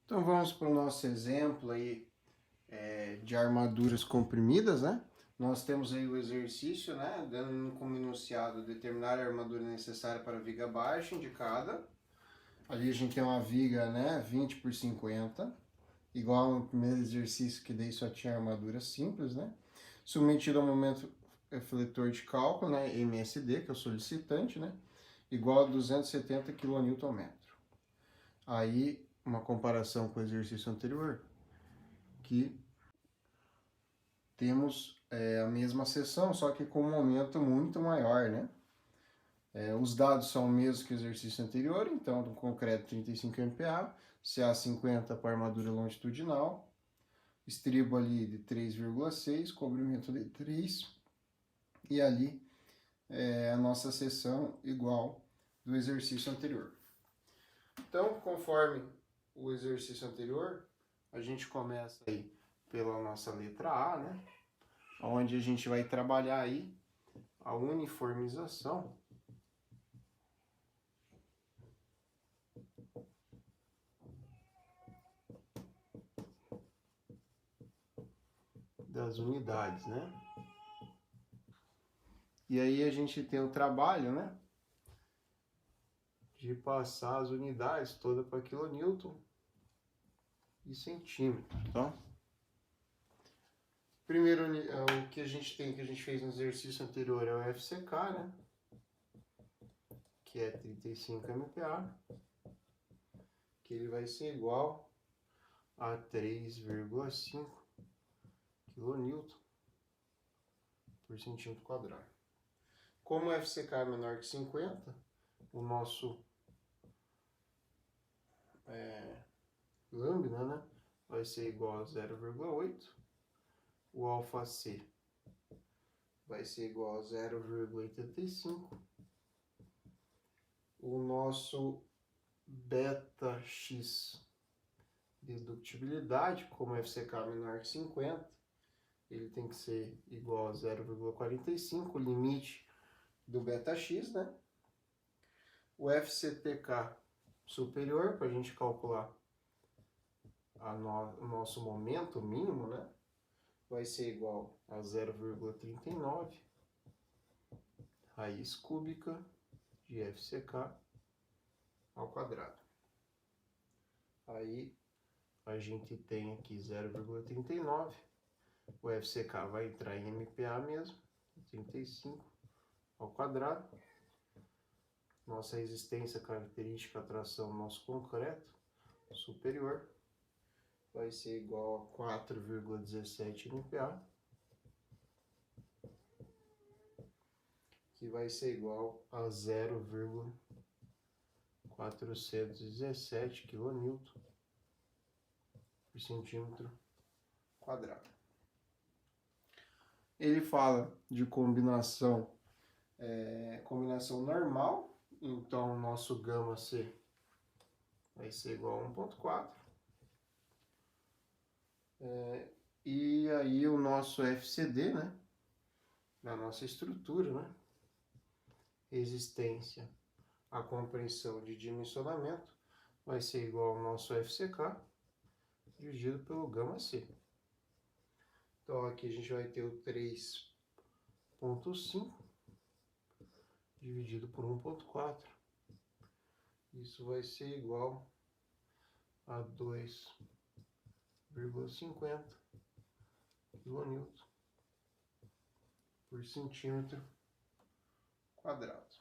Então vamos para o nosso exemplo aí de armaduras comprimidas, né? Nós temos aí o exercício, né? Dando como enunciado determinar a armadura necessária para a viga baixa indicada. Ali a gente tem uma viga, né? 20 por 50, igual no primeiro exercício que daí só tinha armadura simples, né? Submetido ao momento refletor de cálculo, né? MSD, que é o solicitante, né? Igual a 270 kN. Aí uma comparação com o exercício anterior, que temos a mesma seção, só que com um momento muito maior, né? Os dados são os mesmos que o exercício anterior, então, do concreto 35 MPa, CA 50 para armadura longitudinal, estribo ali de 3,6, cobrimento de 3, e ali a nossa seção igual do exercício anterior. Então, conforme o exercício anterior, a gente começa aí pela nossa letra A, né? Onde a gente vai trabalhar aí a uniformização das unidades, né? E aí a gente tem o trabalho, né? De passar as unidades todas para quilonewton e centímetro, tá? Primeiro, o que a gente tem, que a gente fez no exercício anterior é o FCK, né? Que é 35 MPa, que ele vai ser igual a 3,5 kN por centímetro quadrado. Como o FCK é menor que 50, o nosso lambda, né, vai ser igual a 0,8. O alfa C vai ser igual a 0,85. O nosso beta X dedutibilidade, como FCK menor que 50, ele tem que ser igual a 0,45, o limite do beta X, né? O FCTK superior, para a gente calcular o nosso momento mínimo, né? Vai ser igual a 0,39 raiz cúbica de FCK ao quadrado. Aí a gente tem aqui 0,39, o FCK vai entrar em MPa mesmo, 35 ao quadrado. Nossa resistência característica à tração do nosso concreto superior vai ser igual a 4,17 MPa, que vai ser igual a 0,417 kN por centímetro quadrado. Ele fala de combinação normal, então o nosso gama C vai ser igual a 1,4. E aí o nosso FCD, né, na nossa estrutura, né, resistência à compreensão de dimensionamento, vai ser igual ao nosso FCK dividido pelo gama C. Então aqui a gente vai ter o 3,5 dividido por 1,4. Isso vai ser igual a 2,50 kN por centímetro quadrado.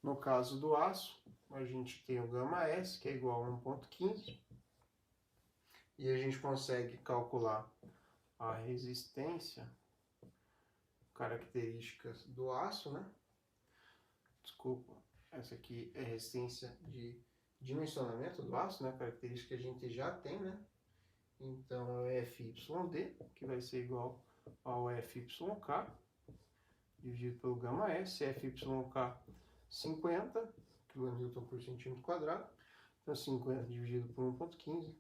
No caso do aço, a gente tem o gama S, que é igual a 1,15, e a gente consegue calcular a resistência, características do aço, né? Desculpa, essa aqui é resistência de dimensionamento do aço, né? Característica que a gente já tem, né? Então é FYD, que vai ser igual ao FYK, dividido pelo gama S, FYK 50 kN por centímetro quadrado, então 50 dividido por 1,15,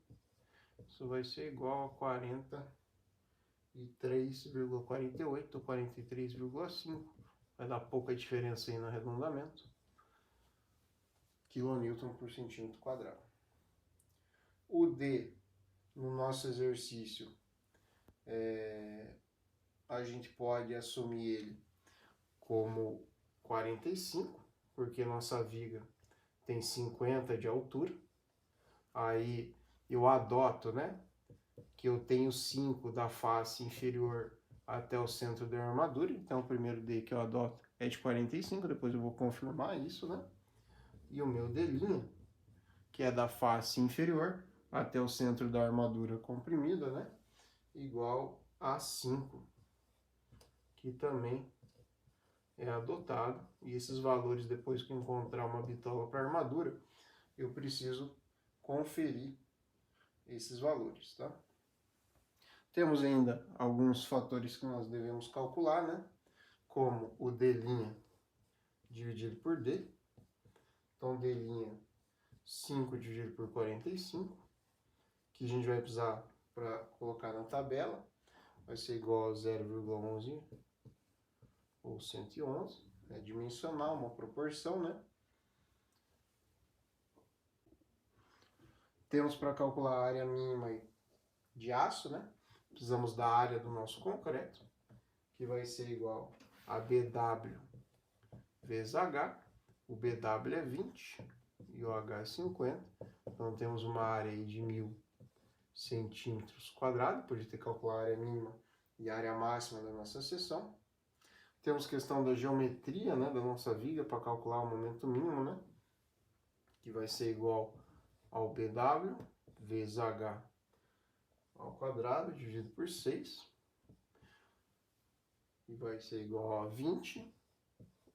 isso vai ser igual a 43,48 ou 43,5, vai dar pouca diferença aí no arredondamento. kN por centímetro quadrado. O D, no nosso exercício, a gente pode assumir ele como 45, porque nossa viga tem 50 de altura. Aí eu adoto, né, que eu tenho 5 da face inferior até o centro da armadura. Então, o primeiro D que eu adoto é de 45, depois eu vou confirmar isso, né? E o meu D', que é da face inferior até o centro da armadura comprimida, né? Igual a 5, que também é adotado. E esses valores, depois que eu encontrar uma bitola para armadura, eu preciso conferir esses valores, tá? Temos ainda alguns fatores que nós devemos calcular, né? Como o D' dividido por D. Então, D' 5 dividido por 45, que a gente vai precisar para colocar na tabela. Vai ser igual a 0,11 ou 111. É dimensional, uma proporção, né? Temos para calcular a área mínima de aço, né? Precisamos da área do nosso concreto, que vai ser igual a BW vezes H. O BW é 20 e o H é 50. Então temos uma área aí de 1000 centímetros quadrados. Podia ter calculado a área mínima e a área máxima da nossa seção. Temos questão da geometria, né, da nossa viga para calcular o momento mínimo, né? Que vai ser igual ao BW vezes H ao quadrado dividido por 6. E vai ser igual a 20.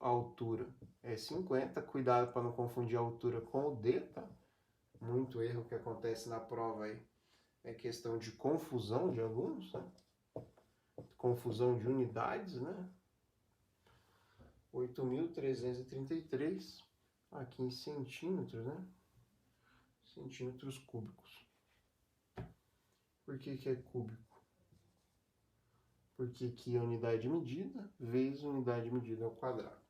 A altura é 50. Cuidado para não confundir a altura com o D, tá? Muito erro que acontece na prova aí é questão de confusão de alunos, né? Confusão de unidades, né? 8.333 aqui em centímetros, né? Centímetros cúbicos. Por que que é cúbico? Porque aqui é unidade de medida vezes unidade de medida ao quadrado.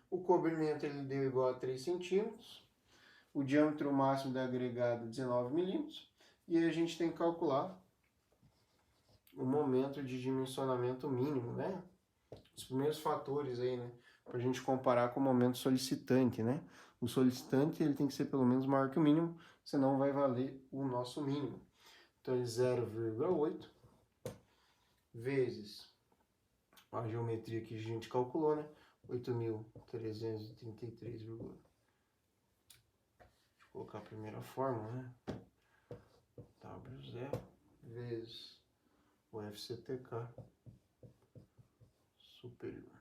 O cobrimento ele deu igual a 3 centímetros. O diâmetro máximo da agregada 19 milímetros. E aí a gente tem que calcular o momento de dimensionamento mínimo, né? Os primeiros fatores aí, né? Para a gente comparar com o momento solicitante, né? O solicitante ele tem que ser pelo menos maior que o mínimo, senão vai valer o nosso mínimo. Então, 0,8 vezes a geometria que a gente calculou, né? 8.333, deixa eu colocar a primeira fórmula, né? W0 vezes o FCTK superior.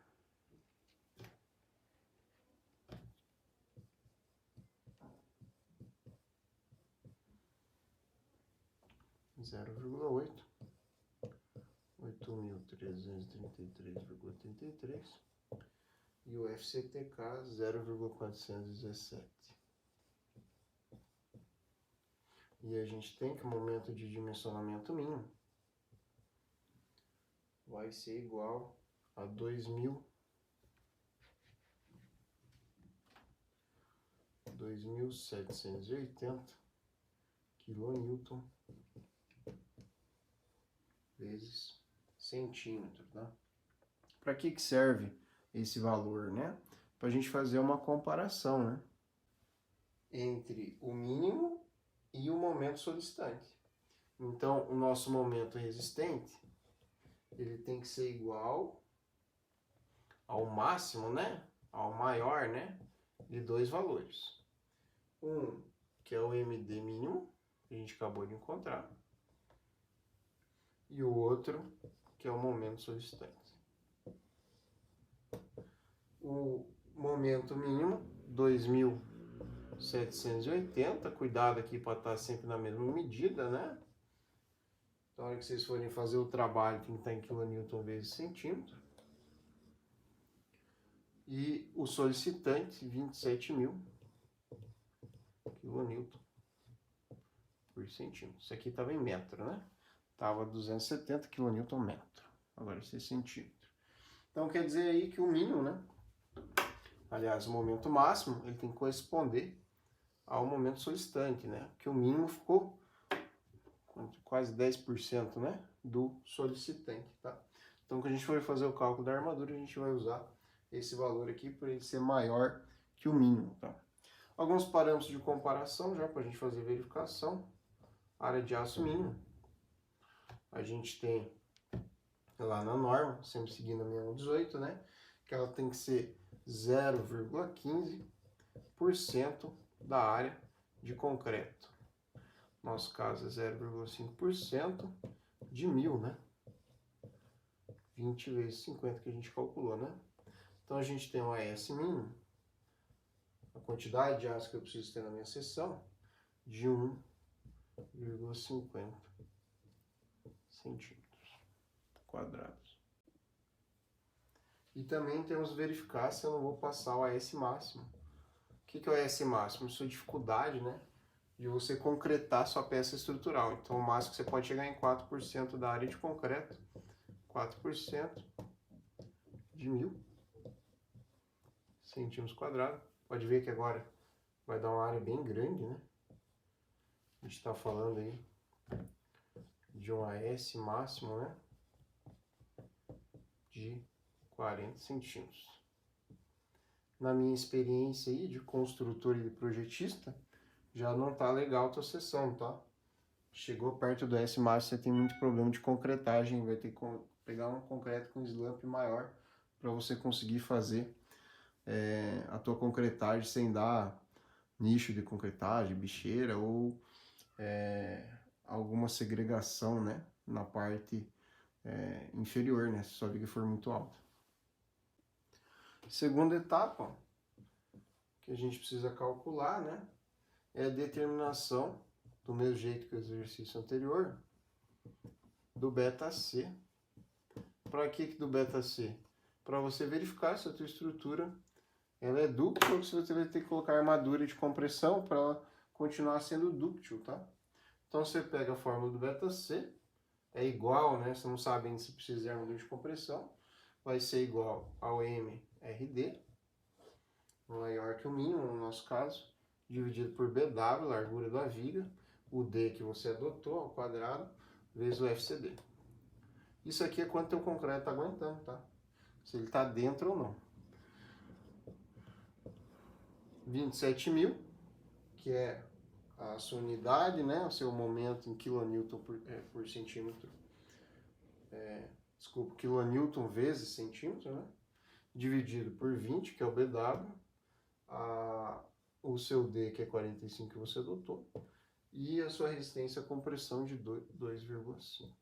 Zero vírgula 8.333,83 e o FCTK 0,417. E a gente tem que o momento de dimensionamento mínimo vai ser igual a 2.780 kN vezes centímetro, tá? Para que serve esse valor, né? Para a gente fazer uma comparação, né? Entre o mínimo e o momento solicitante. Então, o nosso momento resistente, ele tem que ser igual ao máximo, né? Ao maior, né? De dois valores. Um, que é o MD mínimo, que a gente acabou de encontrar. E o outro, que é o momento solicitante. O momento mínimo, 2.780. Cuidado aqui para estar sempre na mesma medida, né? Na hora que vocês forem fazer o trabalho, tem que estar em kN vezes centímetro. E o solicitante, 27.000 kN por centímetro. Isso aqui estava em metro, né? Estava 270 kN metro. Agora esse é centímetro. Então quer dizer aí que o mínimo, né? aliás, o momento máximo, ele tem que corresponder ao momento solicitante, né? Que o mínimo ficou quase 10%, né? Do solicitante, tá? Então, quando a gente for fazer o cálculo da armadura, a gente vai usar esse valor aqui para ele ser maior que o mínimo, tá? Alguns parâmetros de comparação já para a gente fazer verificação. Área de aço mínimo. A gente tem lá na norma, sempre seguindo a 6118, né? Que ela tem que ser 0,15% da área de concreto. Nosso caso é 0,5% de 1000, né? 20 vezes 50 que a gente calculou, né? Então a gente tem um AS mínimo, a quantidade de aço que eu preciso ter na minha seção, de 1,50 centímetros quadrados. E também temos que verificar se eu não vou passar o AS máximo. O que é o AS máximo? Sua dificuldade, né, de você concretar sua peça estrutural. Então o máximo que você pode chegar em 4% da área de concreto, 4% de 1000 centímetros quadrados. Pode ver que agora vai dar uma área bem grande, né? A gente está falando aí de um AS máximo, né? De 40 centímetros. Na minha experiência aí de construtor e de projetista, já não tá legal a tua seção, tá? Chegou perto do AS máximo, você tem muito problema de concretagem, vai ter que pegar um concreto com slump maior para você conseguir fazer a tua concretagem sem dar nicho de concretagem, bicheira ou alguma segregação, né, na parte inferior, né, se sua viga for muito alta. Segunda etapa que a gente precisa calcular, né, é a determinação, do mesmo jeito que o exercício anterior, do beta-C. Para que do beta-C? Para você verificar se a tua estrutura ela é dúctil ou se você vai ter que colocar armadura de compressão para ela continuar sendo dúctil, tá? Então você pega a fórmula do beta-C, é igual, né? Você não sabe ainda se precisa de armadura de compressão, vai ser igual ao MRD, maior que o mínimo no nosso caso, dividido por BW, largura da viga, o D que você adotou ao quadrado, vezes o FCD. Isso aqui é quanto teu concreto está aguentando, tá? Se ele está dentro ou não. 27.000, que é a sua unidade, né? O seu momento em kilonewton por centímetro. Desculpa, kilonewton vezes centímetro, né? Dividido por 20, que é o BW. O seu D, que é 45 que você adotou. E a sua resistência à compressão de 2,5.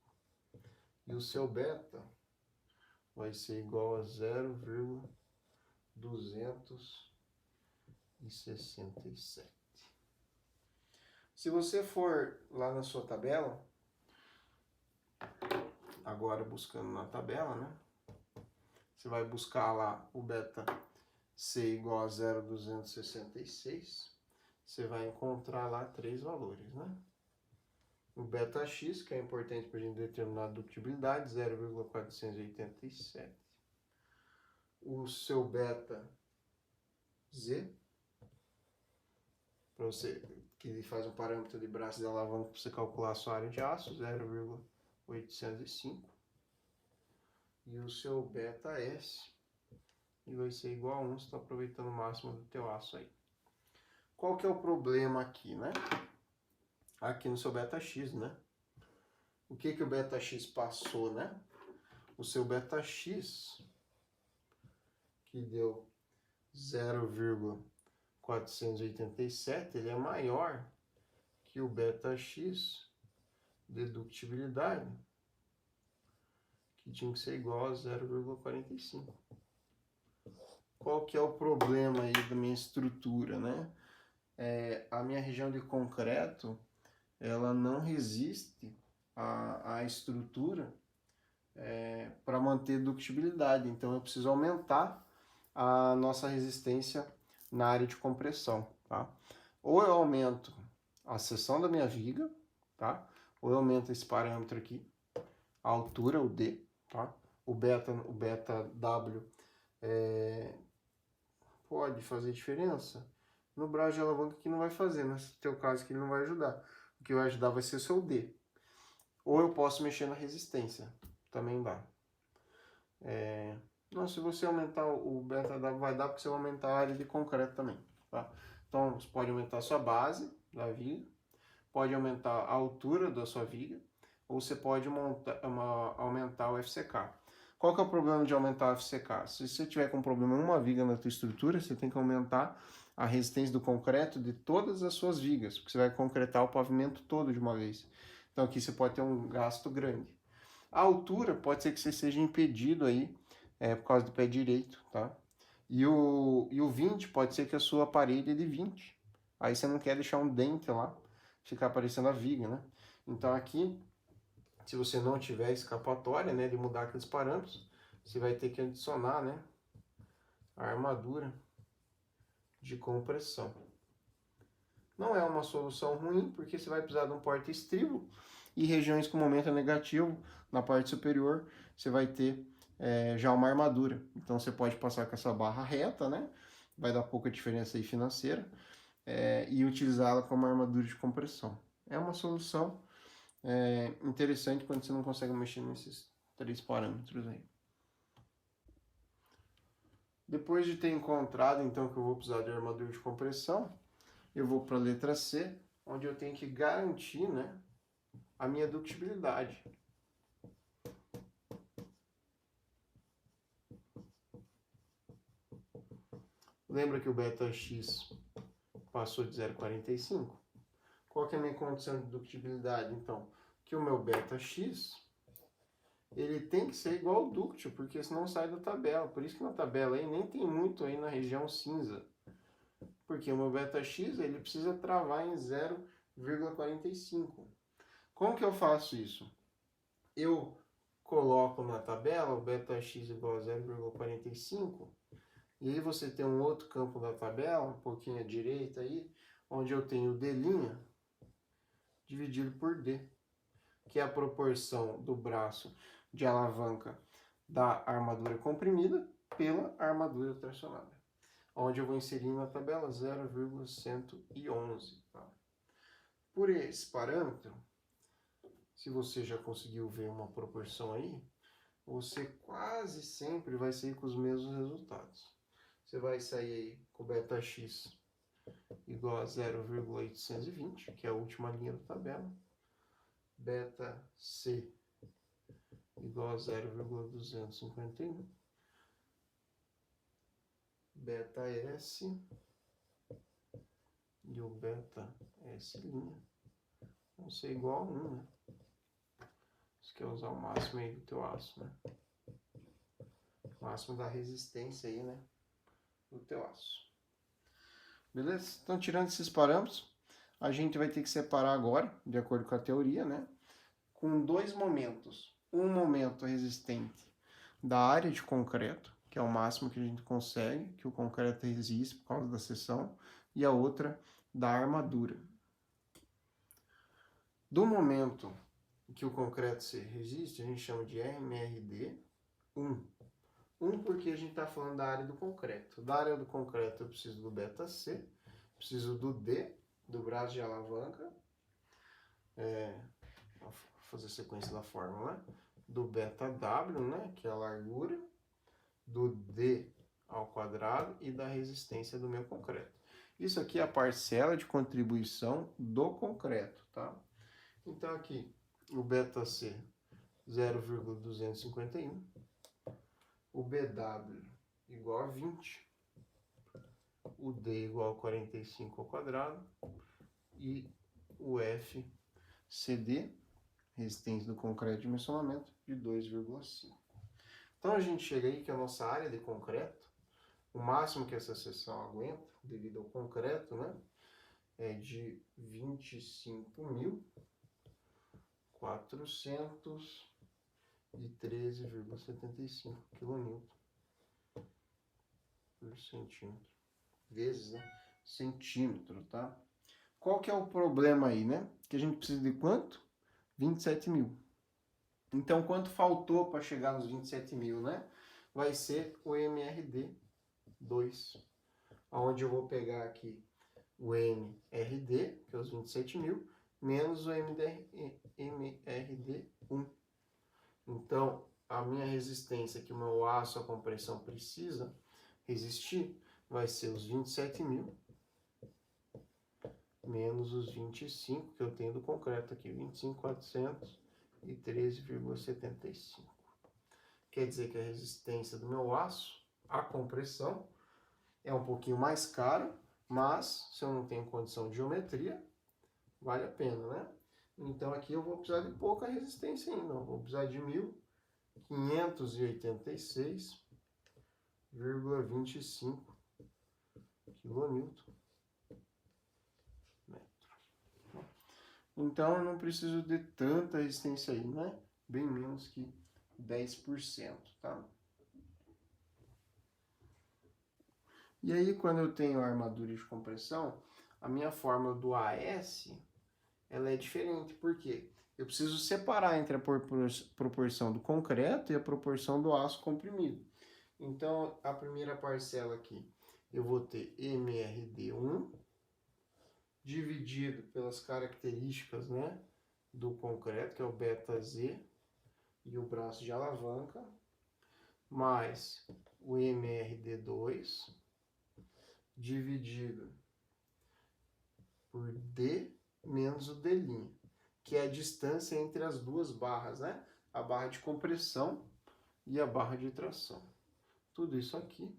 E o seu beta vai ser igual a 0,267. Se você for lá na sua tabela, agora buscando na tabela, né? Você vai buscar lá o beta C igual a 0,266. Você vai encontrar lá 3 valores, né? O beta X, que é importante para a gente determinar a ductibilidade, 0,487. O seu beta Z, para você que faz um parâmetro de braço de alavanca para você calcular a sua área de aço, 0,805. E o seu beta S, e vai ser igual a 1, você está aproveitando o máximo do teu aço aí. Qual que é o problema aqui, né? Aqui no seu beta X, né? O que que o beta X passou, né? O seu beta X, que deu 0,487, ele é maior que o beta X de ductibilidade, que tinha que ser igual a 0,45. Qual que é o problema aí da minha estrutura, né? A minha região de concreto, ela não resiste à estrutura para manter ductibilidade. Então eu preciso aumentar a nossa resistência na área de compressão, tá? Ou eu aumento a seção da minha viga, tá? Ou eu aumento esse parâmetro aqui, a altura, o D, tá? O beta W pode fazer diferença? No braço de alavanca que não vai fazer, nesse teu caso que ele não vai ajudar. O que vai ajudar vai ser o seu D. Ou eu posso mexer na resistência, também dá. Não, se você aumentar o beta W vai dar porque você vai aumentar a área de concreto também, tá? Então, você pode aumentar a sua base da viga, pode aumentar a altura da sua viga, ou você pode aumentar o FCK. Qual que é o problema de aumentar o FCK? Se você tiver com problema em uma viga na tua estrutura, você tem que aumentar a resistência do concreto de todas as suas vigas, porque você vai concretar o pavimento todo de uma vez. Então aqui você pode ter um gasto grande. A altura pode ser que você seja impedido aí, por causa do pé direito, tá? E o 20 pode ser que a sua parede é de 20. Aí você não quer deixar um dente lá, ficar aparecendo a viga, né? Então aqui, se você não tiver escapatória, né, de mudar aqueles parâmetros, você vai ter que adicionar, né, a armadura de compressão. Não é uma solução ruim, porque você vai precisar de um porta-estribo e regiões com momento negativo, na parte superior, você vai ter já uma armadura. Então você pode passar com essa barra reta, né? Vai dar pouca diferença aí financeira, e utilizá-la como armadura de compressão. É uma solução interessante quando você não consegue mexer nesses 3 parâmetros aí. Depois de ter encontrado, então, que eu vou precisar de armadura de compressão, eu vou para a letra C, onde eu tenho que garantir, né, a minha ductibilidade. Lembra que o beta X passou de 0,45? Qual que é a minha condição de ductibilidade, então? Que o meu beta X, ele tem que ser igual ao dúctil, porque senão sai da tabela. Por isso que na tabela aí nem tem muito aí na região cinza. Porque o meu beta X, ele precisa travar em 0,45. Como que eu faço isso? Eu coloco na tabela o beta X igual a 0,45, e aí você tem um outro campo da tabela, um pouquinho à direita aí, onde eu tenho D' dividido por D, que é a proporção do braço de alavanca da armadura comprimida pela armadura tracionada, onde eu vou inserir na tabela 0,111. Tá? Por esse parâmetro, se você já conseguiu ver uma proporção aí, você quase sempre vai sair com os mesmos resultados. Você vai sair aí com beta X igual a 0,820, que é a última linha da tabela. Beta C igual a 0,251. Beta S e o beta S' vão ser igual a 1, né? Você quer usar o máximo aí do teu aço, né? O máximo da resistência aí, né? Do teu aço. Beleza? Então, tirando esses parâmetros, a gente vai ter que separar agora, de acordo com a teoria, né? Com 2 momentos. Um momento resistente da área de concreto, que é o máximo que a gente consegue, que o concreto resiste por causa da seção, e a outra da armadura. Do momento que o concreto se resiste, a gente chama de MRD1. 1 porque a gente está falando da área do concreto. Da área do concreto eu preciso do beta C, preciso do D, do braço de alavanca, vou fazer a sequência da fórmula, né? Do beta W, né, que é a largura, do D ao quadrado e da resistência do meu concreto. Isso aqui é a parcela de contribuição do concreto, tá? Então aqui, o beta C 0,251, o BW igual a 20, o D igual a 45 ao quadrado e o FCD, resistência do concreto de dimensionamento, de 2,5. Então a gente chega aí que a nossa área de concreto, o máximo que essa seção aguenta, devido ao concreto, né, é de 25.413,75 kN por centímetro. Vezes, né, centímetro, tá? Qual que é o problema aí, né? Que a gente precisa de quanto? 27 mil. Então, quanto faltou para chegar nos 27 mil, né? Vai ser o MRD2. onde eu vou pegar aqui o MRD, que é os 27.000, menos o MRD1. Então, a minha resistência que o meu aço, a compressão, precisa resistir, vai ser os 27.000 menos os 25 que eu tenho do concreto aqui, 25.413,75. Quer dizer que a resistência do meu aço, a compressão, é um pouquinho mais caro, mas se eu não tenho condição de geometria, vale a pena, né? Então aqui eu vou precisar de pouca resistência ainda, eu vou precisar de 1.586,25 kN. Então eu não preciso de tanta resistência aí, né? Bem menos que 10%, tá? E aí, quando eu tenho a armadura de compressão, a minha fórmula do AS, ela é diferente, por quê? Eu preciso separar entre a proporção do concreto e a proporção do aço comprimido. Então, a primeira parcela aqui, eu vou ter MRD1 dividido pelas características, né, do concreto, que é o beta-Z, e o braço de alavanca, mais o MRD2, dividido por D menos o D', que é a distância entre as duas barras, né? A barra de compressão e a barra de tração. Tudo isso aqui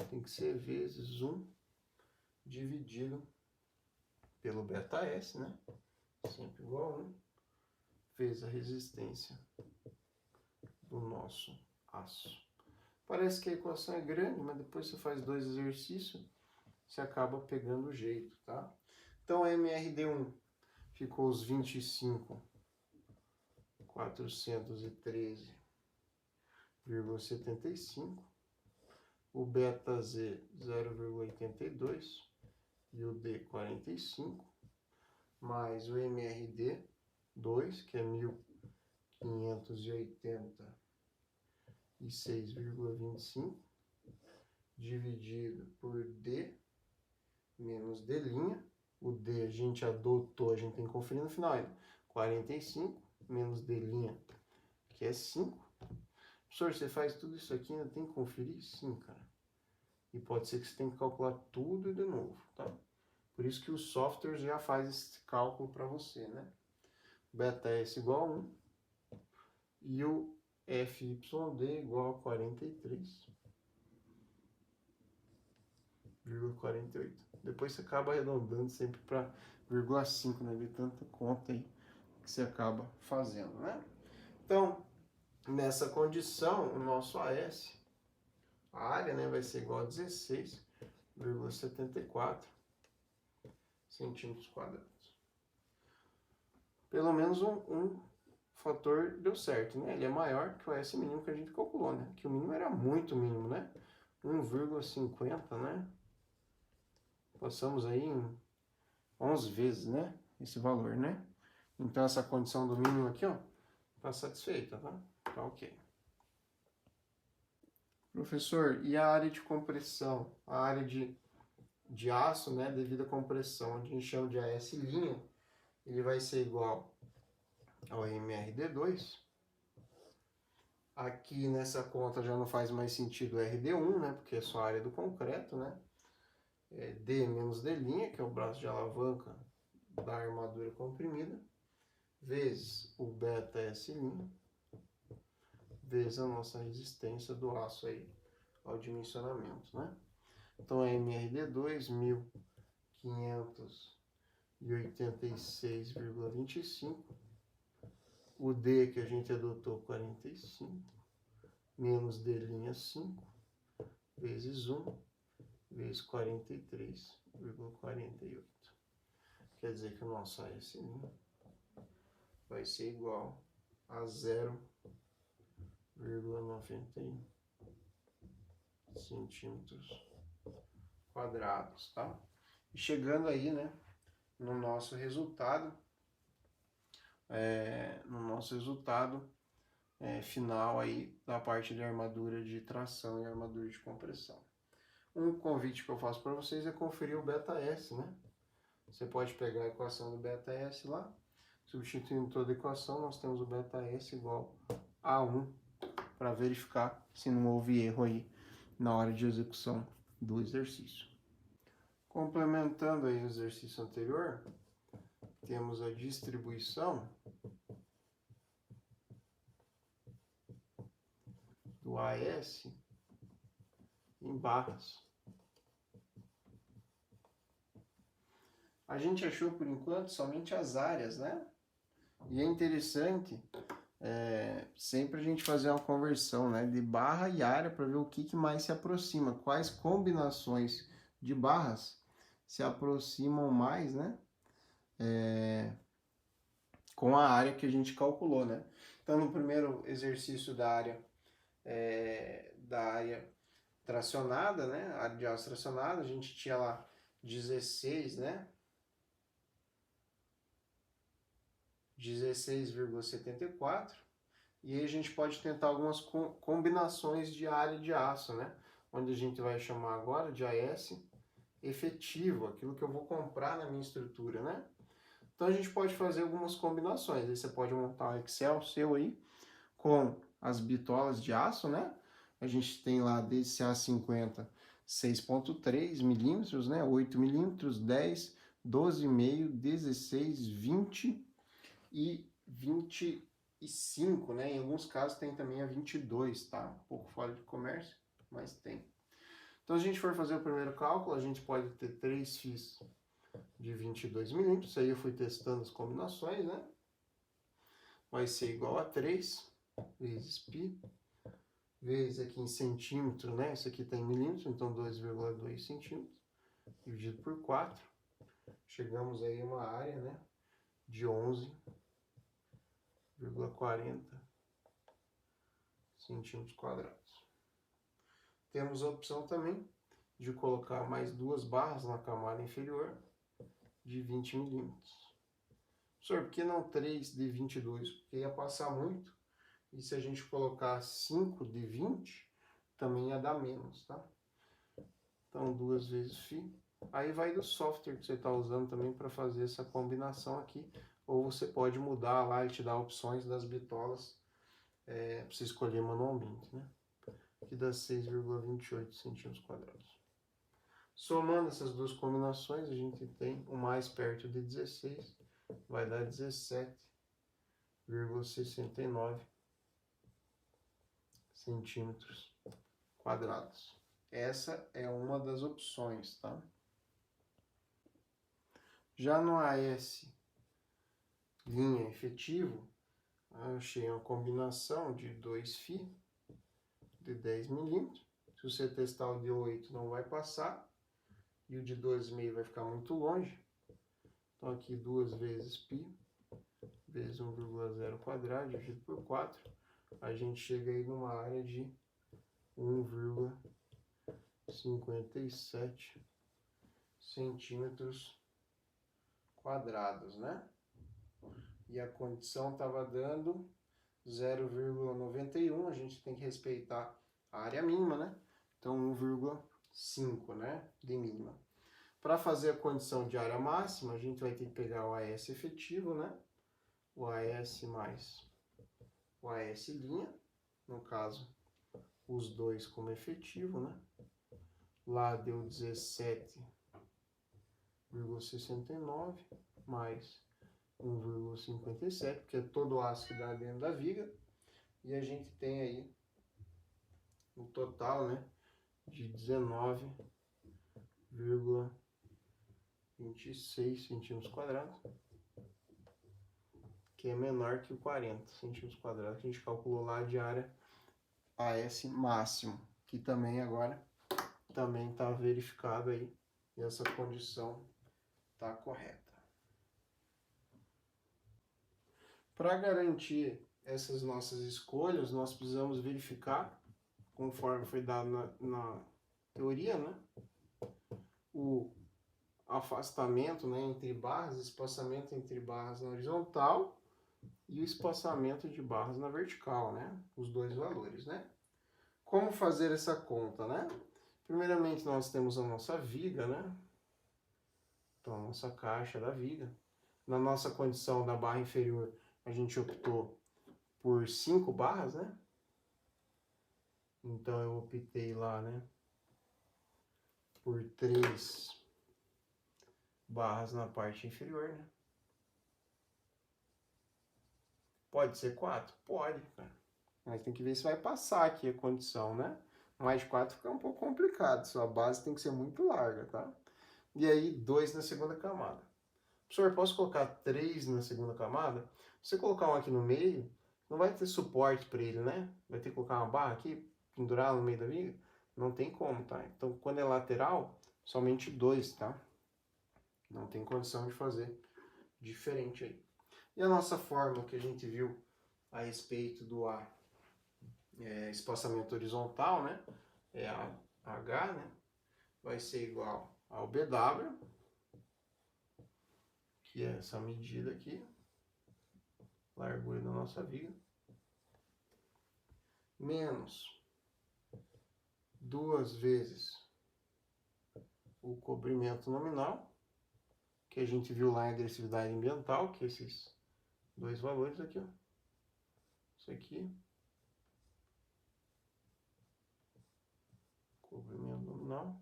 tem que ser vezes 1 dividido pelo beta-S, né? Sempre igual a 1, vezes a resistência do nosso aço. Parece que a equação é grande, mas depois você faz 2 exercícios, você acaba pegando o jeito, tá? Então, a MRD1 ficou os 25.413,75, o beta-Z 0,82 e o D 45, mais o MRD2, que é 1.586,25, dividido por D menos D'. O D a gente adotou, a gente tem que conferir no final ainda. 45 menos D', que é 5. Professor, você faz tudo isso aqui, ainda tem que conferir? Sim, cara. E pode ser que você tenha que calcular tudo de novo, tá? Por isso que o software já faz esse cálculo para você, né? Beta-S igual a 1 e o FYD igual a 43,48. Depois você acaba arredondando sempre para 0,5, né? De tanta conta aí que você acaba fazendo, né? Então, nessa condição, o nosso AS, a área, né, vai ser igual a 16,74 centímetros quadrados. Pelo menos um fator deu certo, né? Ele é maior que o S mínimo que a gente calculou, né? Que o mínimo era muito mínimo, né? 1,50, né? Passamos aí em 11 vezes, né? Esse valor, né? Então, essa condição do mínimo aqui, ó, tá satisfeita, tá? Tá ok. Professor, e a área de compressão? A área de aço, né, devido à compressão, onde a gente chama de AS', ele vai ser igual ao MRD2. Aqui nessa conta já não faz mais sentido o RD1, né, porque é só a área do concreto, né? É D menos D', que é o braço de alavanca da armadura comprimida, vezes o beta-S', vezes a nossa resistência do aço aí ao dimensionamento, né? Então, é MRD2, 1.586,25. O D que a gente adotou, 45, menos D', 5, vezes 1, vezes 43,48. Quer dizer que o nosso AS' vai ser igual a 0,91 centímetros quadrados, tá? E chegando aí, né, no nosso resultado, final aí da parte de armadura de tração e armadura de compressão. Um convite que eu faço para vocês é conferir o beta-S, né? Você pode pegar a equação do beta-S lá, substituindo toda a equação, nós temos o beta-S igual a 1, para verificar se não houve erro aí na hora de execução do exercício. Complementando aí o exercício anterior, temos a distribuição do AS em barras. A gente achou por enquanto somente as áreas, né? E é interessante sempre a gente fazer uma conversão, né, de barra e área para ver o que mais se aproxima, quais combinações de barras se aproximam mais, né, com a área que a gente calculou, né. Então, no primeiro exercício da área tracionada, né, área de aço tracionada, a gente tinha lá 16, né, 16,74, e aí a gente pode tentar algumas combinações de área de aço, né, onde a gente vai chamar agora de AS efetivo, aquilo que eu vou comprar na minha estrutura, né. Então a gente pode fazer algumas combinações, aí você pode montar um Excel seu aí, com as bitolas de aço, né, a gente tem lá DCA50 6,3 milímetros, né, 8 milímetros, 10, 12,5, 16, 20 e 25, né? Em alguns casos tem também a 22, tá? Um pouco fora de comércio, mas tem. Então, se a gente for fazer o primeiro cálculo, a gente pode ter 3 fis de 22 milímetros. Aí eu fui testando as combinações, né? Vai ser igual a 3 vezes π, vezes aqui em centímetro, né? Isso aqui está em milímetros, então 2,2 centímetros, dividido por 4. Chegamos aí a uma área, né? De 11,40 centímetros quadrados. Temos a opção também de colocar mais 2 barras na camada inferior de 20 milímetros. Professor, por que não 3 de 22? Porque ia passar muito, e se a gente colocar 5 de 20, também ia dar menos, tá? Então, 2 vezes φ. Aí vai do software que você está usando também para fazer essa combinação aqui, ou você pode mudar lá, ele te dá opções das bitolas para você escolher manualmente, né? Que dá 6,28 centímetros quadrados. Somando essas duas combinações, a gente tem o mais perto de 16, vai dar 17,69 centímetros quadrados. Essa é uma das opções, tá? Já no AS linha efetivo, eu achei uma combinação de 2 φ de 10 milímetros. Se você testar o de 8, não vai passar. E o de 2,5 vai ficar muito longe. Então, aqui 2 vezes π, vezes 1,0 quadrado, dividido por 4. A gente chega aí numa área de 1,57 centímetros quadrados, né? E a condição estava dando 0,91, a gente tem que respeitar a área mínima, né? Então 1,5, né, de mínima. Para fazer a condição de área máxima, a gente vai ter que pegar o AS efetivo, né? O AS mais o AS linha, no caso, os dois como efetivo, né? Lá deu 17,69 mais 1,57, porque é todo o aço que dá dentro da viga. E a gente tem aí um total, né, de 19,26 centímetros quadrados, que é menor que o 40 centímetros quadrados que a gente calculou lá de área AS máximo, que também agora também está verificado aí, e essa condição está correta. Para garantir essas nossas escolhas, nós precisamos verificar, conforme foi dado na teoria, né, o afastamento, né, entre barras, espaçamento entre barras na horizontal e o espaçamento de barras na vertical, né, os dois valores, né. Como fazer essa conta, né? Primeiramente, nós temos a nossa viga, né? Então, a nossa caixa da viga. Na nossa condição da barra inferior, a gente optou por 5 barras, né? Então, eu optei lá, né? Por 3 barras na parte inferior, né? Pode ser 4? Pode, cara. Mas tem que ver se vai passar aqui a condição, né? Mais 4 fica um pouco complicado. Sua base tem que ser muito larga, tá? E aí, 2 na segunda camada. Professor, posso colocar 3 na segunda camada? Se você colocar um aqui no meio, não vai ter suporte para ele, né? Vai ter que colocar uma barra aqui, pendurar no meio da viga? Não tem como, tá? Então, quando é lateral, somente 2, tá? Não tem condição de fazer diferente aí. E a nossa fórmula que a gente viu a respeito do espaçamento horizontal, né? É a H, né? Vai ser igual ao BW, que é essa medida aqui, largura da nossa viga, menos 2 vezes o comprimento nominal, que a gente viu lá em agressividade ambiental, que é esses 2 valores aqui, ó. Isso aqui, comprimento nominal.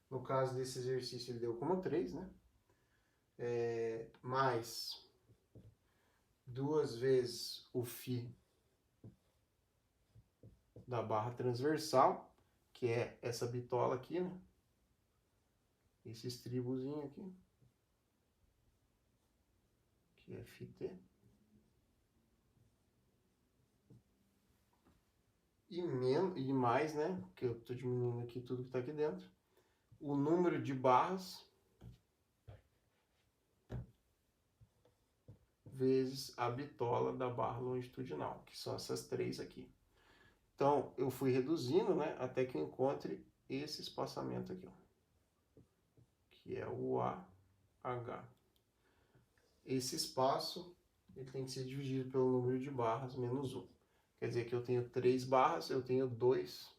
No caso desse exercício, ele deu como 3, né? Mais 2 vezes o φ da barra transversal, que é essa bitola aqui, né? Esse estribozinho aqui, que é φt. E mais, né? Porque eu estou diminuindo aqui tudo que está aqui dentro. O número de barras vezes a bitola da barra longitudinal, que são essas 3 aqui. Então, eu fui reduzindo, né? Até que eu encontre esse espaçamento aqui, ó, que é o AH. Esse espaço ele tem que ser dividido pelo número de barras menos 1. Quer dizer que eu tenho 3 barras, eu tenho 2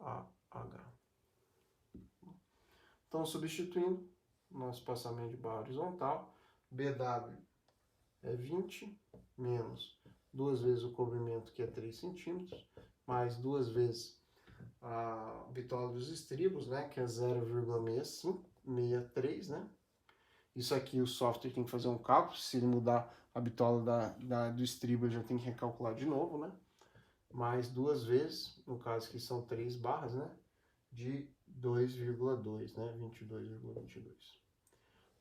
AH. Então, substituindo, nosso espaçamento de barra horizontal, BW é 20, menos 2 vezes o comprimento, que é 3 centímetros, mais 2 vezes a bitola dos estribos, né, que é 0,63, né? Isso aqui o software tem que fazer um cálculo, se ele mudar a bitola do estribo, ele já tem que recalcular de novo, né? Mais 2 vezes, no caso que são 3 barras, né? De 2,2, né? 22,22.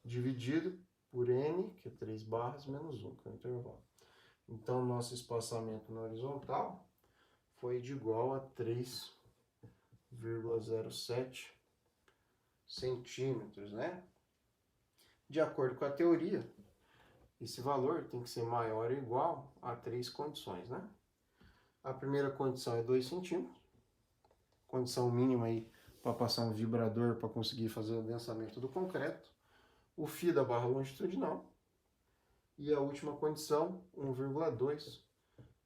Dividido por N, que é 3 barras, menos 1, que é o intervalo. Então, nosso espaçamento na horizontal foi de igual a 3,07 centímetros, né? De acordo com a teoria, esse valor tem que ser maior ou igual a 3 condições, né? A primeira condição é 2 centímetros, condição mínima aí para passar um vibrador para conseguir fazer o densamento do concreto, o φ da barra longitudinal, e a última condição, 1,2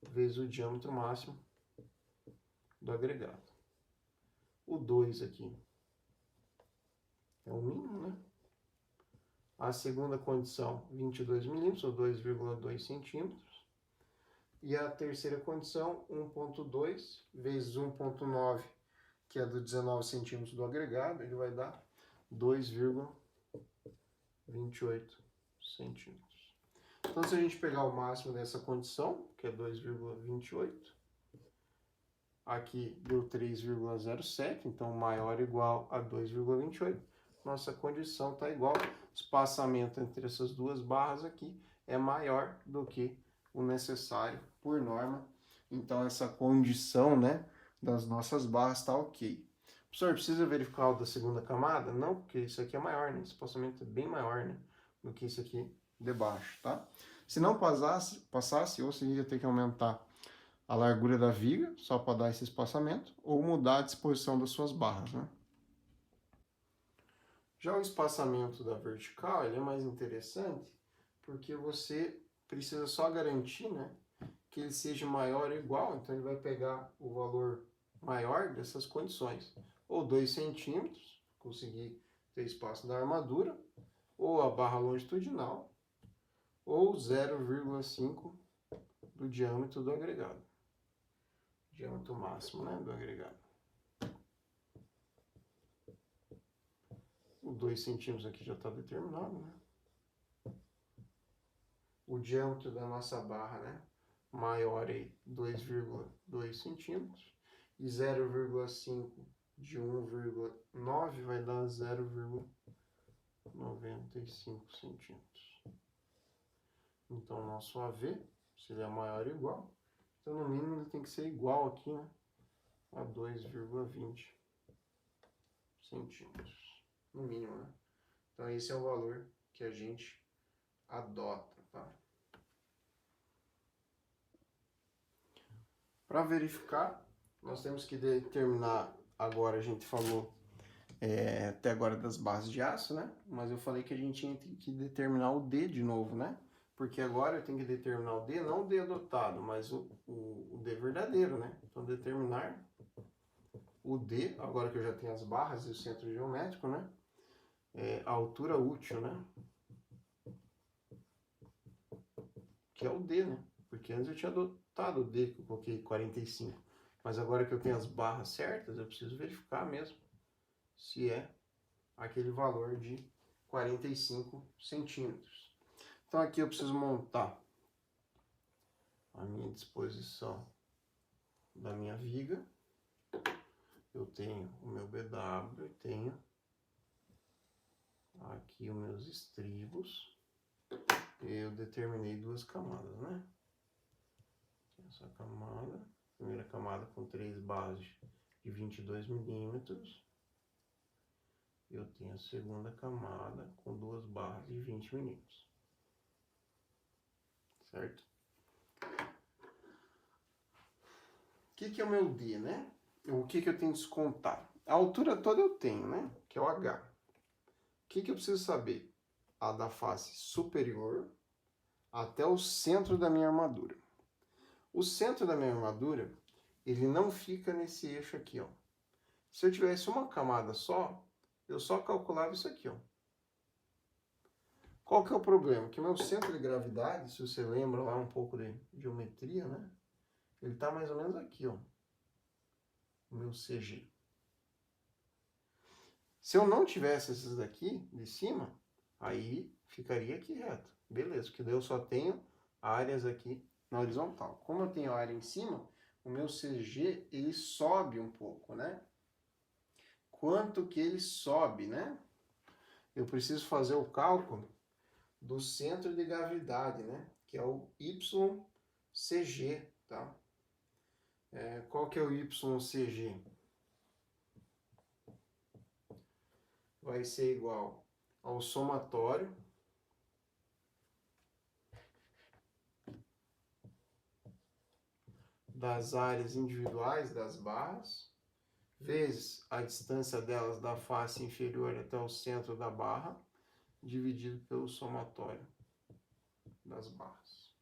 vezes o diâmetro máximo do agregado. O 2 aqui é o mínimo, né? A segunda condição, 22 milímetros, ou 2,2 centímetros. E a terceira condição, 1,2 vezes 1,9, que é do 19 centímetros do agregado, ele vai dar 2,28 centímetros. Então, se a gente pegar o máximo dessa condição, que é 2,28, aqui deu 3,07, então maior ou igual a 2,28. Nossa condição está igual. O espaçamento entre essas duas barras aqui é maior do que o necessário por norma. Então, essa condição, né, das nossas barras está ok. Professor, precisa verificar o da segunda camada? Não, porque isso aqui é maior, né? Esse espaçamento é bem maior, né, do que isso aqui de baixo, tá? Se não passasse, ou se a gente ia ter que aumentar a largura da viga, só para dar esse espaçamento, ou mudar a disposição das suas barras, né? Já o espaçamento da vertical, ele é mais interessante, porque você precisa só garantir, né, que ele seja maior ou igual, então ele vai pegar o valor maior dessas condições. Ou 2 centímetros, conseguir ter espaço da armadura, ou a barra longitudinal, ou 0,5 do diâmetro do agregado. Diâmetro máximo, né, do agregado. O 2 centímetros aqui já está determinado, né? O diâmetro da nossa barra, né, maior aí, 2,2 centímetros. E 0,5 de 1,9 vai dar 0,95 centímetros. Então, nosso AV, se ele é maior ou igual, então no mínimo ele tem que ser igual aqui, né, a 2,20 centímetros, no mínimo, né? Então esse é o valor que a gente adota, tá? Para verificar, nós temos que determinar, agora a gente falou até agora das bases de aço, né? Mas eu falei que a gente tinha que determinar o D de novo, né? Porque agora eu tenho que determinar o D, não o D adotado, mas o D verdadeiro, né? Então, determinar o D, agora que eu já tenho as barras e o centro geométrico, né? A altura útil, né? Que é o D, né? Porque antes eu tinha adotado o D, que eu coloquei 45. Mas agora que eu tenho as barras certas, eu preciso verificar mesmo se é aquele valor de 45 centímetros. Então aqui eu preciso montar a minha disposição da minha viga. Eu tenho o meu BW, tenho aqui os meus estribos. Eu determinei duas camadas, né? Essa camada, primeira camada com 3 barras de 22 milímetros. Eu tenho a segunda camada com 2 barras de 20 milímetros. Certo? O que é o meu D, né? O que eu tenho que descontar? A altura toda eu tenho, né? Que é o H. O que eu preciso saber? A da face superior até o centro da minha armadura. O centro da minha armadura, ele não fica nesse eixo aqui, ó. Se eu tivesse uma camada só, eu só calculava isso aqui, ó. Qual que é o problema? Que o meu centro de gravidade, se você lembra lá um pouco de geometria, né? Ele tá mais ou menos aqui, ó. O meu CG. Se eu não tivesse esses daqui de cima, aí ficaria aqui reto. Beleza, porque daí eu só tenho áreas aqui na horizontal. Como eu tenho área em cima, o meu CG, ele sobe um pouco, né? Quanto que ele sobe, né? Eu preciso fazer o cálculo do centro de gravidade, né? Que é o YCG, tá? Qual que é o YCG? Vai ser igual ao somatório das áreas individuais das barras, vezes a distância delas da face inferior até o centro da barra, dividido pelo somatório das barras.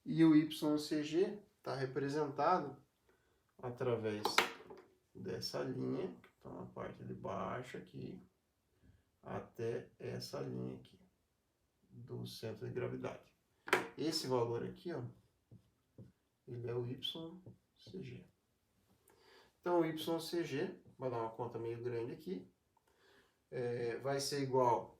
E o YCG está representado através dessa linha, que está na parte de baixo aqui, até essa linha aqui, do centro de gravidade. Esse valor aqui, ó, ele é o YCG. Então, o YCG, vai dar uma conta meio grande aqui, vai ser igual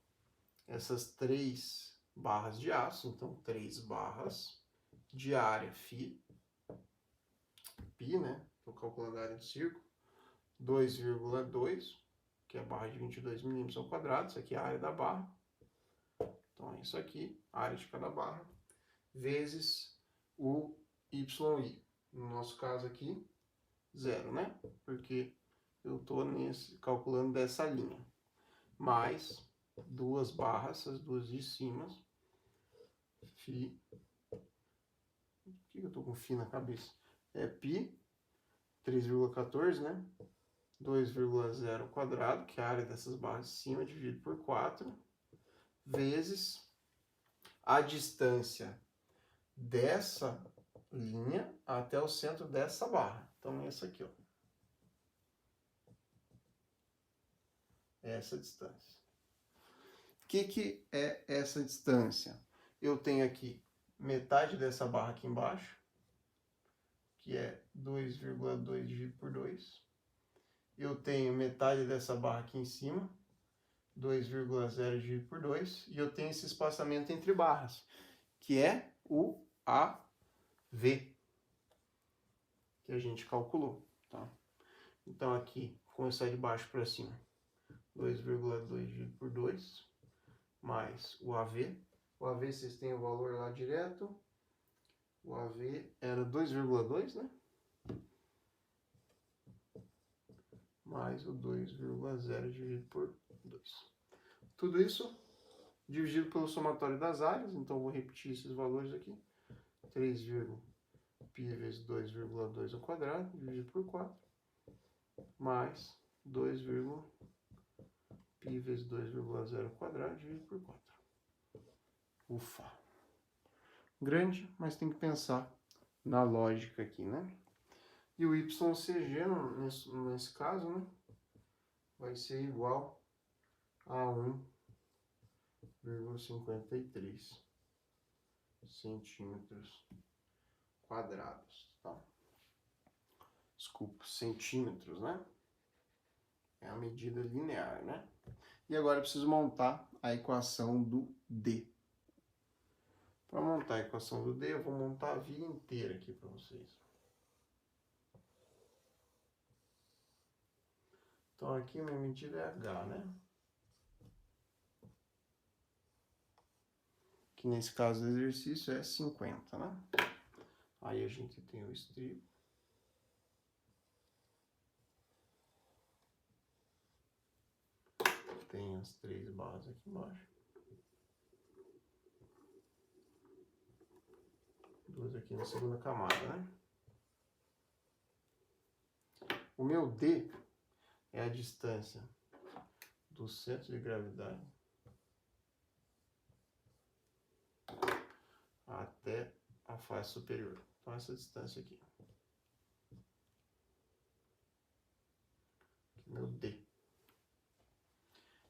essas 3 barras de aço, então 3 barras de área φ, né? Estou calculando a área do círculo, 2,2, que é a barra de 22 milímetros ao quadrado, isso aqui é a área da barra. Então, é isso aqui, a área de cada barra, vezes o YI. No nosso caso aqui, 0, né? Porque eu estou calculando dessa linha. Mais 2 barras, essas duas de cima, φ. Por que eu estou com φ na cabeça? É π, 3,14, né? 2,0 ao quadrado, que é a área dessas barras de cima, dividido por 4, vezes a distância dessa linha até o centro dessa barra. Então, essa aqui, ó. Essa distância. O que é essa distância? Eu tenho aqui metade dessa barra aqui embaixo, que é 2,2 dividido por 2. Eu tenho metade dessa barra aqui em cima, 2,0 dividido por 2. E eu tenho esse espaçamento entre barras, que é o AV, que a gente calculou. Tá? Então, aqui, começar de baixo para cima. 2,2 dividido por 2, mais o AV. O AV, vocês têm o valor lá direto. O AV era 2,2, né? Mais o 2,0 dividido por 2. Tudo isso dividido pelo somatório das áreas. Então, vou repetir esses valores aqui. 3, π vezes 2,2 ao quadrado, dividido por 4. Mais 2, π vezes 2,0 ao quadrado, dividido por 4. Ufa! Grande, mas tem que pensar na lógica aqui, né? E o YCG, nesse caso, né, vai ser igual a 1,53 centímetros quadrados, tá? Desculpa, centímetros, né? É a medida linear, né? E agora eu preciso montar a equação do D. Para montar a equação do D, eu vou montar a via inteira aqui para vocês. Então, aqui a minha medida é H, né? Que nesse caso do exercício é 50, né? Aí a gente tem o estribo. Tem as 3 barras aqui embaixo. 2 aqui na segunda camada, né? O meu D é a distância do centro de gravidade até a face superior. Então, essa distância aqui. Meu D.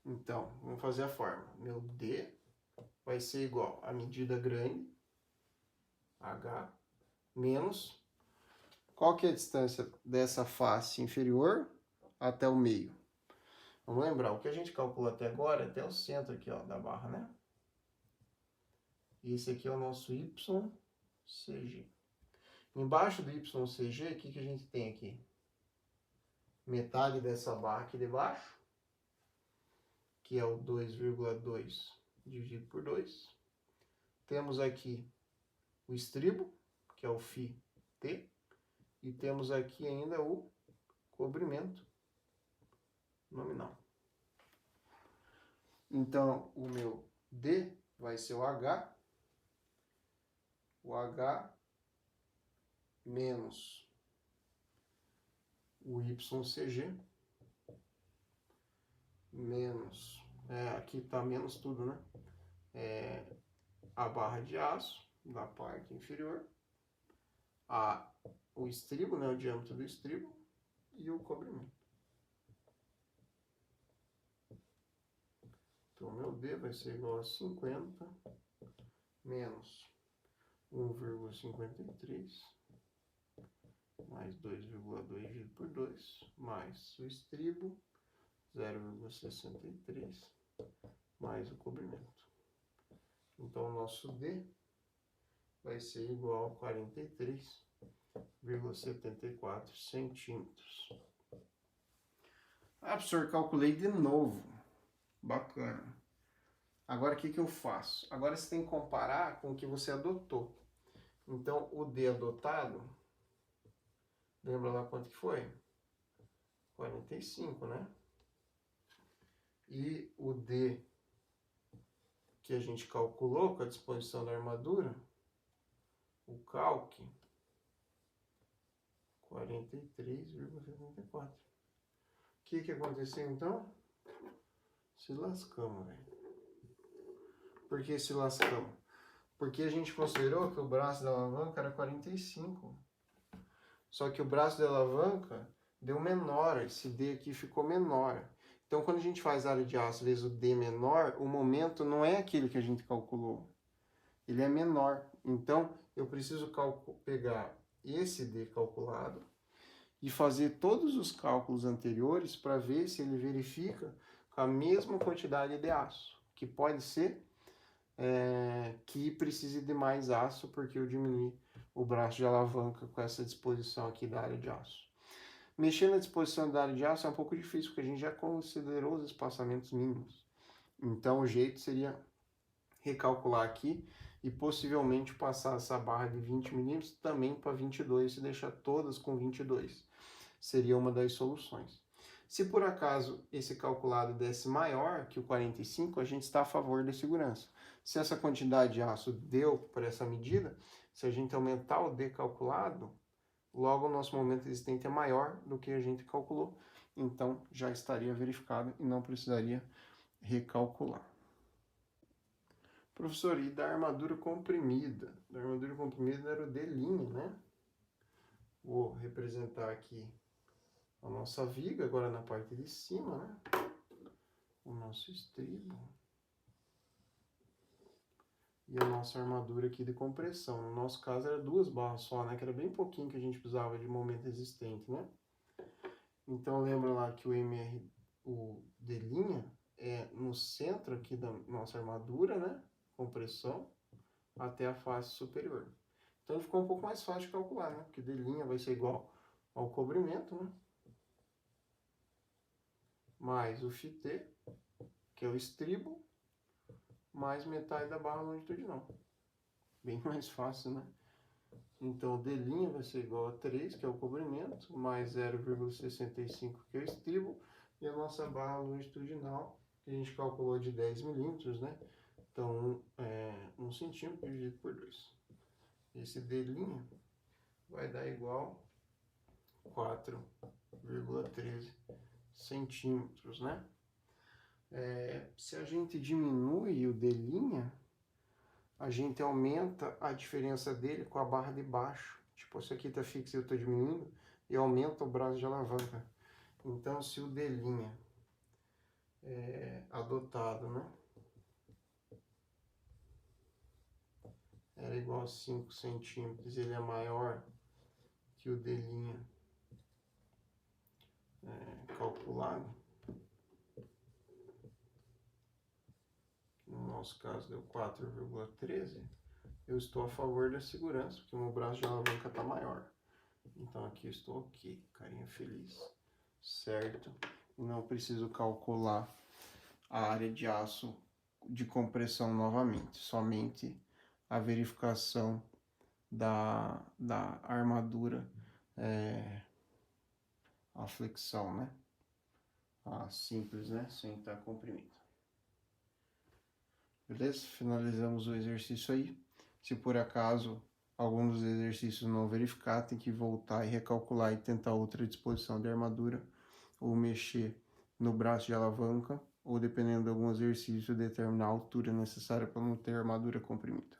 Então, vamos fazer a fórmula. Meu D vai ser igual a medida grande, H, menos... Qual que é a distância dessa face inferior até o meio? Vamos lembrar, o que a gente calculou até agora é até o centro aqui, ó, da barra, né? E esse aqui é o nosso YCG. Embaixo do YCG, o que a gente tem aqui? Metade dessa barra aqui de baixo, que é o 2,2 dividido por 2. Temos aqui o estribo, que é o φt. E temos aqui ainda o cobrimento nominal. Então, o meu D vai ser o H menos o YCG menos, aqui está menos tudo, né? A barra de aço da parte inferior, o estribo, né? O diâmetro do estribo e o cobrimento. Então, meu D vai ser igual a 50 menos 1,53 mais 2,2 dividido por 2, mais o estribo, 0,63, mais o cobrimento. Então, o nosso D vai ser igual a 43,74 centímetros. Ah, professor, calculei de novo. Bacana. Agora, o que eu faço? Agora, você tem que comparar com o que você adotou. Então, o D adotado, lembra lá quanto que foi? 45, né? E o D que a gente calculou com a disposição da armadura, o calque, 43,74. que aconteceu então? Se lascamos, velho. Por que se lascamos? Porque a gente considerou que o braço da alavanca era 45. Só que o braço da alavanca deu menor, esse D aqui ficou menor. Então, quando a gente faz área de aço vezes o D menor, o momento não é aquele que a gente calculou. Ele é menor. Então, eu preciso pegar esse D calculado e fazer todos os cálculos anteriores para ver se ele verifica com a mesma quantidade de aço. Que pode ser que precise de mais aço, porque eu diminui o braço de alavanca com essa disposição aqui da área de aço. Mexer na disposição da área de aço é um pouco difícil, porque a gente já considerou os espaçamentos mínimos. Então, o jeito seria recalcular aqui e possivelmente passar essa barra de 20 milímetros também para 22 e deixar todas com 22. Seria uma das soluções. Se por acaso esse calculado desse maior que o 45, a gente está a favor da segurança. Se essa quantidade de aço deu por essa medida, se a gente aumentar o D calculado, logo o nosso momento existente é maior do que a gente calculou, então já estaria verificado e não precisaria recalcular. Professor, e da armadura comprimida? Da armadura comprimida era o D', né? Vou representar aqui a nossa viga, agora na parte de cima, né? O nosso estribo. E a nossa armadura aqui de compressão. No nosso caso era 2 barras só, né? Que era bem pouquinho que a gente precisava de momento existente, né? Então lembra lá que o D' é no centro aqui da nossa armadura, né? Compressão, até a face superior. Então ficou um pouco mais fácil de calcular, né? Porque D' vai ser igual ao cobrimento, né? Mais o φt, que é o estribo, mais metade da barra longitudinal. Bem mais fácil, né? Então, o D' vai ser igual a 3, que é o cobrimento, mais 0,65, que é o estribo, e a nossa barra longitudinal, que a gente calculou de 10 milímetros, né? Então, 1 centímetro dividido por 2. Esse D' vai dar igual a 4,13 centímetros, né? Se a gente diminui o D', a gente aumenta a diferença dele com a barra de baixo. Tipo, isso aqui tá fixo e eu tô diminuindo, e aumenta o braço de alavanca. Então, se o D' é adotado, né? Era igual a 5 centímetros, ele é maior que o D' calculado. No nosso caso deu 4,13. Eu estou a favor da segurança, porque o meu braço de alavanca está maior. Então aqui eu estou ok, carinha feliz, certo? Não preciso calcular a área de aço de compressão novamente, somente a verificação da armadura, a flexão, né? A simples, né? Sem estar comprimido. Beleza? Finalizamos o exercício aí. Se por acaso algum dos exercícios não verificar, tem que voltar e recalcular e tentar outra disposição de armadura, ou mexer no braço de alavanca, ou dependendo de algum exercício, determinar a altura necessária para não ter armadura comprimida.